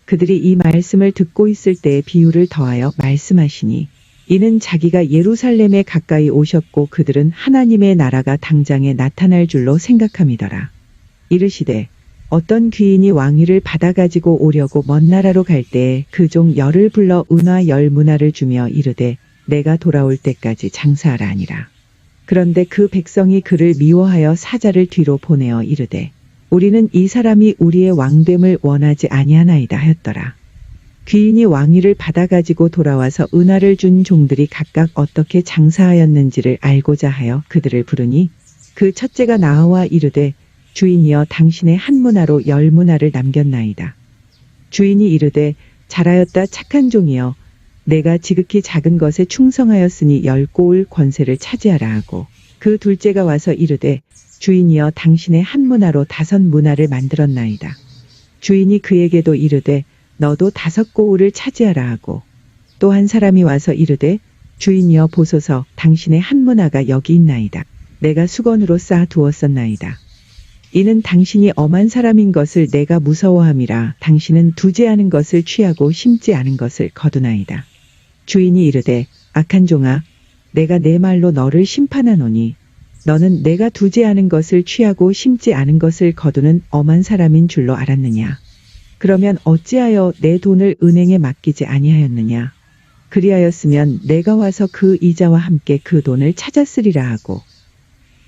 그들이 이 말씀을 듣고 있을 때에 비유를 더하여 말씀하시니 이는 자기가 예루살렘에 가까이 오셨고 그들은 하나님의 나라가 당장에 나타날 줄로 생각함이더라. 이르시되 어떤 귀인이 왕위를 받아 가지고 오려고 먼 나라로 갈 때에 그 종 열을 불러 은화 10문화를 주며 이르되 내가 돌아올 때까지 장사하라 하니라. 그런데 그 백성이 그를 미워하여 사자를 뒤로 보내어 이르되 우리는 이 사람이 우리의 왕됨을 원하지 아니하나이다 하였더라. 귀인이 왕위를 받아 가지고 돌아와서 은화를 준 종들이 각각 어떻게 장사하였는지를 알고자 하여 그들을 부르니 그 첫째가 나와 이르되 주인이여 당신의 한 문화로 10문화를 남겼나이다. 주인이 이르되 잘하였다 착한 종이여 내가 지극히 작은 것에 충성하였으니 10고을 권세를 차지하라 하고 그 둘째가 와서 이르되 주인이여 당신의 한 문화로 5문화를 만들었나이다. 주인이 그에게도 이르되 너도 5고을을 차지하라 하고 또 한 사람이 와서 이르되 주인이여 보소서 당신의 한 문화가 여기 있나이다. 내가 수건으로 쌓아 두었었나이다. 이는 당신이 엄한 사람인 것을 내가 무서워함이라 당신은 두지 않은 것을 취하고 심지 않은 것을 거두나이다. 주인이 이르되 악한 종아 내가 내 말로 너를 심판하노니 너는 내가 두지 않은 것을 취하고 심지 않은 것을 거두는 엄한 사람인 줄로 알았느냐. 그러면 어찌하여 내 돈을 은행에 맡기지 아니하였느냐. 그리하였으면 내가 와서 그 이자와 함께 그 돈을 찾았으리라 하고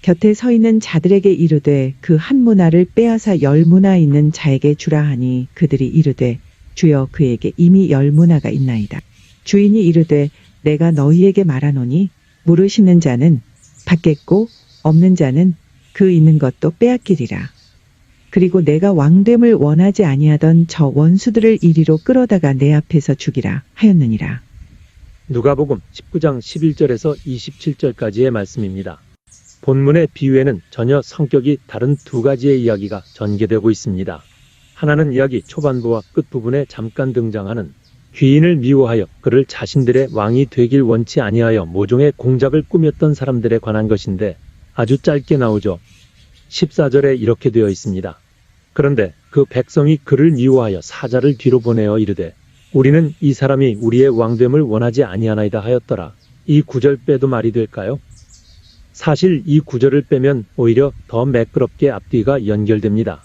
곁에 서 있는 자들에게 이르되 그 한 문화를 빼앗아 10문화 있는 자에게 주라 하니 그들이 이르되 주여 그에게 이미 10문화가 있나이다. 주인이 이르되 내가 너희에게 말하노니 물으시는 자는 받겠고 없는 자는 그 있는 것도 빼앗기리라. 그리고 내가 왕됨을 원하지 아니하던 저 원수들을 이리로 끌어다가 내 앞에서 죽이라 하였느니라. 누가복음 19장 11절에서 27절까지의 말씀입니다. 본문의 비유에는 전혀 성격이 다른 두 가지의 이야기가 전개되고 있습니다. 하나는 이야기 초반부와 끝부분에 잠깐 등장하는 귀인을 미워하여 그를 자신들의 왕이 되길 원치 아니하여 모종의 공작을 꾸몄던 사람들에 관한 것인데 아주 짧게 나오죠. 14절에 이렇게 되어 있습니다. 그런데 그 백성이 그를 미워하여 사자를 뒤로 보내어 이르되 우리는 이 사람이 우리의 왕됨을 원하지 아니하나이다 하였더라. 이 구절 빼도 말이 될까요? 사실 이 구절을 빼면 오히려 더 매끄럽게 앞뒤가 연결됩니다.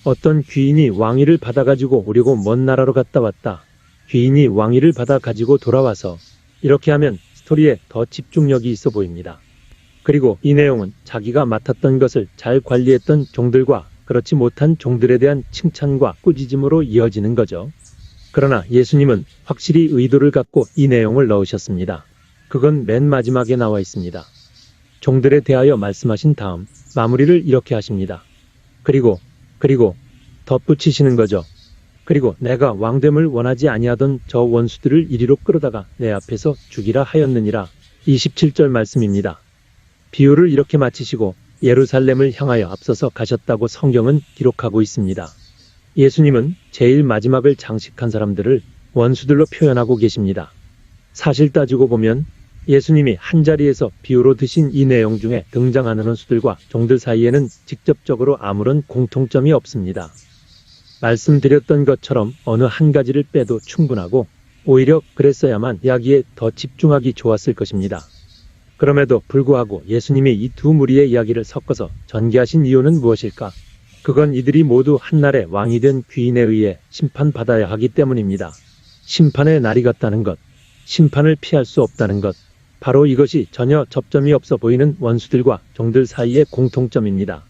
어떤 귀인이 왕위를 받아가지고 오려고 먼 나라로 갔다 왔다. 귀인이 왕위를 받아가지고 돌아와서 이렇게 하면 스토리에 더 집중력이 있어 보입니다. 그리고 이 내용은 자기가 맡았던 것을 잘 관리했던 종들과 그렇지 못한 종들에 대한 칭찬과 꾸짖음으로 이어지는 거죠. 그러나 예수님은 확실히 의도를 갖고 이 내용을 넣으셨습니다. 그건 맨 마지막에 나와 있습니다. 종들에 대하여 말씀하신 다음 마무리를 이렇게 하십니다. 그리고 덧붙이시는 거죠. 그리고 내가 왕됨을 원하지 아니하던 저 원수들을 이리로 끌어다가 내 앞에서 죽이라 하였느니라. 27절 말씀입니다. 비유를 이렇게 마치시고 예루살렘을 향하여 앞서서 가셨다고 성경은 기록하고 있습니다. 예수님은 제일 마지막을 장식한 사람들을 원수들로 표현하고 계십니다. 사실 따지고 보면 예수님이 한자리에서 비유로 드신 이 내용 중에 등장하는 원수들과 종들 사이에는 직접적으로 아무런 공통점이 없습니다. 말씀드렸던 것처럼 어느 한 가지를 빼도 충분하고 오히려 그랬어야만 이야기에 더 집중하기 좋았을 것입니다. 그럼에도 불구하고 예수님이 이 두 무리의 이야기를 섞어서 전개하신 이유는 무엇일까? 그건 이들이 모두 한날에 왕이 된 귀인에 의해 심판받아야 하기 때문입니다. 심판의 날이 같다는 것, 심판을 피할 수 없다는 것, 바로 이것이 전혀 접점이 없어 보이는 원수들과 종들 사이의 공통점입니다.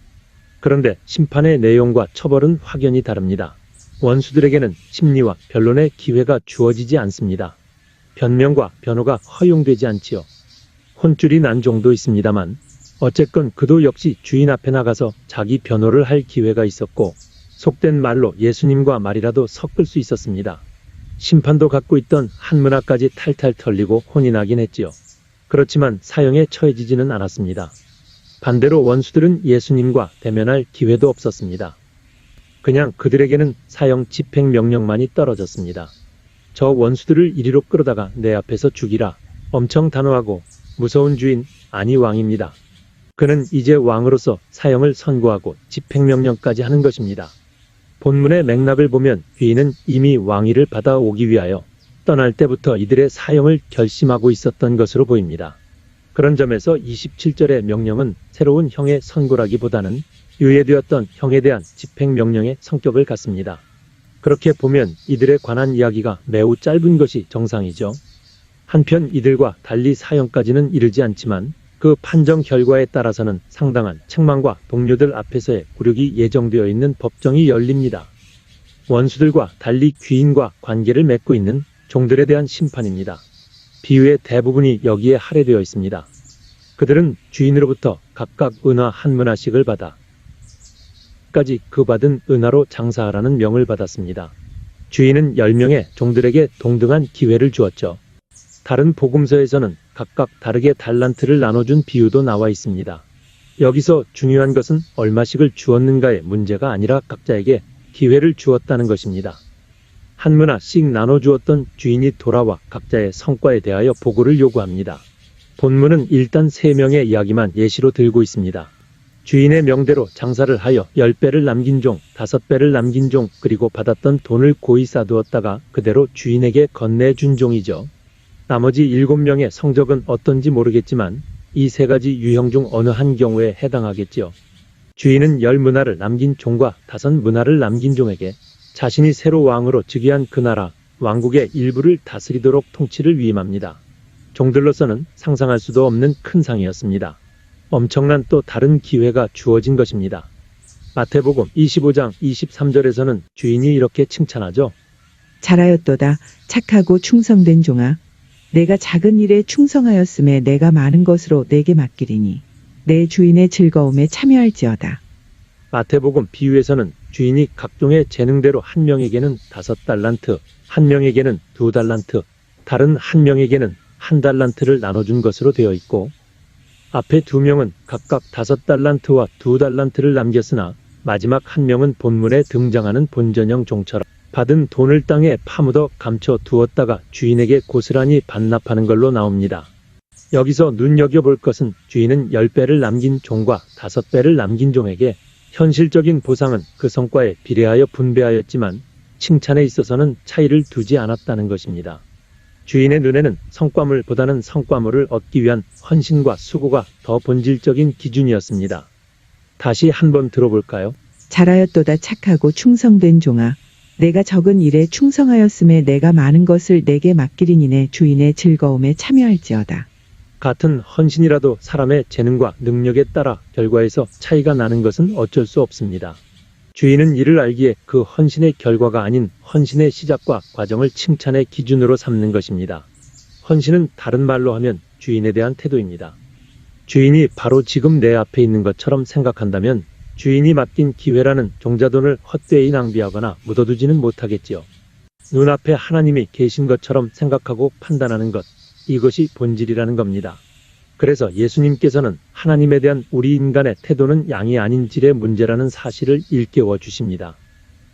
그런데 심판의 내용과 처벌은 확연히 다릅니다. 원수들에게는 심리와 변론의 기회가 주어지지 않습니다. 변명과 변호가 허용되지 않지요. 혼쭐이 난 종도 있습니다만 어쨌건 그도 역시 주인 앞에 나가서 자기 변호를 할 기회가 있었고 속된 말로 예수님과 말이라도 섞을 수 있었습니다. 심판도 갖고 있던 한 문화까지 탈탈 털리고 혼이 나긴 했지요. 그렇지만 사형에 처해지지는 않았습니다. 반대로 원수들은 예수님과 대면할 기회도 없었습니다. 그냥 그들에게는 사형 집행명령만이 떨어졌습니다. 저 원수들을 이리로 끌어다가 내 앞에서 죽이라. 엄청 단호하고 무서운 주인, 아니 왕입니다. 그는 이제 왕으로서 사형을 선고하고 집행명령까지 하는 것입니다. 본문의 맥락을 보면 귀인은 이미 왕위를 받아오기 위하여 떠날 때부터 이들의 사형을 결심하고 있었던 것으로 보입니다. 그런 점에서 27절의 명령은 새로운 형의 선고라기보다는 유예되었던 형에 대한 집행명령의 성격을 갖습니다. 그렇게 보면 이들에 관한 이야기가 매우 짧은 것이 정상이죠. 한편 이들과 달리 사형까지는 이르지 않지만 그 판정 결과에 따라서는 상당한 책망과 동료들 앞에서의 굴욕이 예정되어 있는 법정이 열립니다. 원수들과 달리 귀인과 관계를 맺고 있는 종들에 대한 심판입니다. 비유의 대부분이 여기에 할애되어 있습니다. 그들은 주인으로부터 각각 은화 한 문화씩을 받아 까지 그 받은 은화로 장사하라는 명을 받았습니다. 주인은 10명의 종들에게 동등한 기회를 주었죠. 다른 복음서에서는 각각 다르게 달란트를 나눠준 비유도 나와 있습니다. 여기서 중요한 것은 얼마씩을 주었는가의 문제가 아니라 각자에게 기회를 주었다는 것입니다. 한 문화씩 나눠주었던 주인이 돌아와 각자의 성과에 대하여 보고를 요구합니다. 본문은 일단 3명의 이야기만 예시로 들고 있습니다. 주인의 명대로 장사를 하여 10배를 남긴 종, 5배를 남긴 종, 그리고 받았던 돈을 고이 쌓아두었다가 그대로 주인에게 건네준 종이죠. 나머지 7명의 성적은 어떤지 모르겠지만 이 3가지 유형 중 어느 한 경우에 해당하겠지요. 주인은 10문화를 남긴 종과 5문화를 남긴 종에게 자신이 새로 왕으로 즉위한 그 나라, 왕국의 일부를 다스리도록 통치를 위임합니다. 종들로서는 상상할 수도 없는 큰 상이었습니다. 엄청난 또 다른 기회가 주어진 것입니다. 마태복음 25장 23절에서는 주인이 이렇게 칭찬하죠. 잘하였도다 착하고 충성된 종아. 내가 작은 일에 충성하였음에 내가 많은 것으로 내게 맡기리니 내 주인의 즐거움에 참여할지어다. 마태복음 비유에서는 주인이 각종의 재능대로 한 명에게는 5달란트, 한 명에게는 2달란트, 다른 한 명에게는 1달란트를 나눠준 것으로 되어 있고 앞에 2명은 각각 5달란트와 2달란트를 남겼으나 마지막 한 명은 본문에 등장하는 본전형 종처럼 받은 돈을 땅에 파묻어 감춰 두었다가 주인에게 고스란히 반납하는 걸로 나옵니다. 여기서 눈여겨볼 것은 주인은 10배를 남긴 종과 5배를 남긴 종에게 현실적인 보상은 그 성과에 비례하여 분배하였지만 칭찬에 있어서는 차이를 두지 않았다는 것입니다. 주인의 눈에는 성과물보다는 성과물을 얻기 위한 헌신과 수고가 더 본질적인 기준이었습니다. 다시 한번 들어볼까요? 잘하였도다 착하고 충성된 종아. 내가 적은 일에 충성하였음에 내가 많은 것을 내게 맡기리니 내 주인의 즐거움에 참여할지어다. 같은 헌신이라도 사람의 재능과 능력에 따라 결과에서 차이가 나는 것은 어쩔 수 없습니다. 주인은 이를 알기에 그 헌신의 결과가 아닌 헌신의 시작과 과정을 칭찬의 기준으로 삼는 것입니다. 헌신은 다른 말로 하면 주인에 대한 태도입니다. 주인이 바로 지금 내 앞에 있는 것처럼 생각한다면 주인이 맡긴 기회라는 종자돈을 헛되이 낭비하거나 묻어두지는 못하겠지요. 눈앞에 하나님이 계신 것처럼 생각하고 판단하는 것, 이것이 본질이라는 겁니다. 그래서 예수님께서는 하나님에 대한 우리 인간의 태도는 양이 아닌 질의 문제라는 사실을 일깨워 주십니다.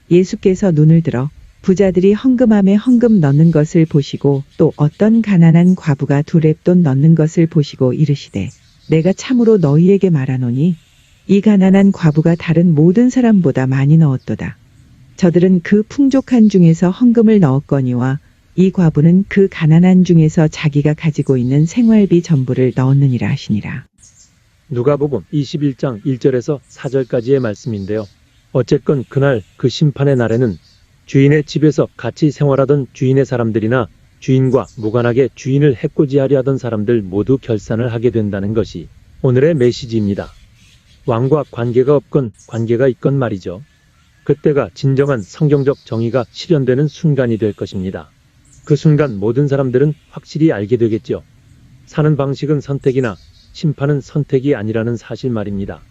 예수께서 눈을 들어 부자들이 헌금함에 헌금 넣는 것을 보시고 또 어떤 가난한 과부가 2렙돈 넣는 것을 보시고 이르시되 내가 참으로 너희에게 말하노니 이 가난한 과부가 다른 모든 사람보다 많이 넣었도다. 저들은 그 풍족한 중에서 헌금을 넣었거니와 이 과부는 그 가난한 중에서 자기가 가지고 있는 생활비 전부를 넣었느니라 하시니라. 누가복음 21장 1절에서 4절까지의 말씀인데요. 어쨌건 그날 그 심판의 날에는 주인의 집에서 같이 생활하던 주인의 사람들이나 주인과 무관하게 주인을 해코지하려 하던 사람들 모두 결산을 하게 된다는 것이 오늘의 메시지입니다. 왕과 관계가 없건 관계가 있건 말이죠. 그때가 진정한 성경적 정의가 실현되는 순간이 될 것입니다. 그 순간 모든 사람들은 확실히 알게 되겠죠. 사는 방식은 선택이나 심판은 선택이 아니라는 사실 말입니다.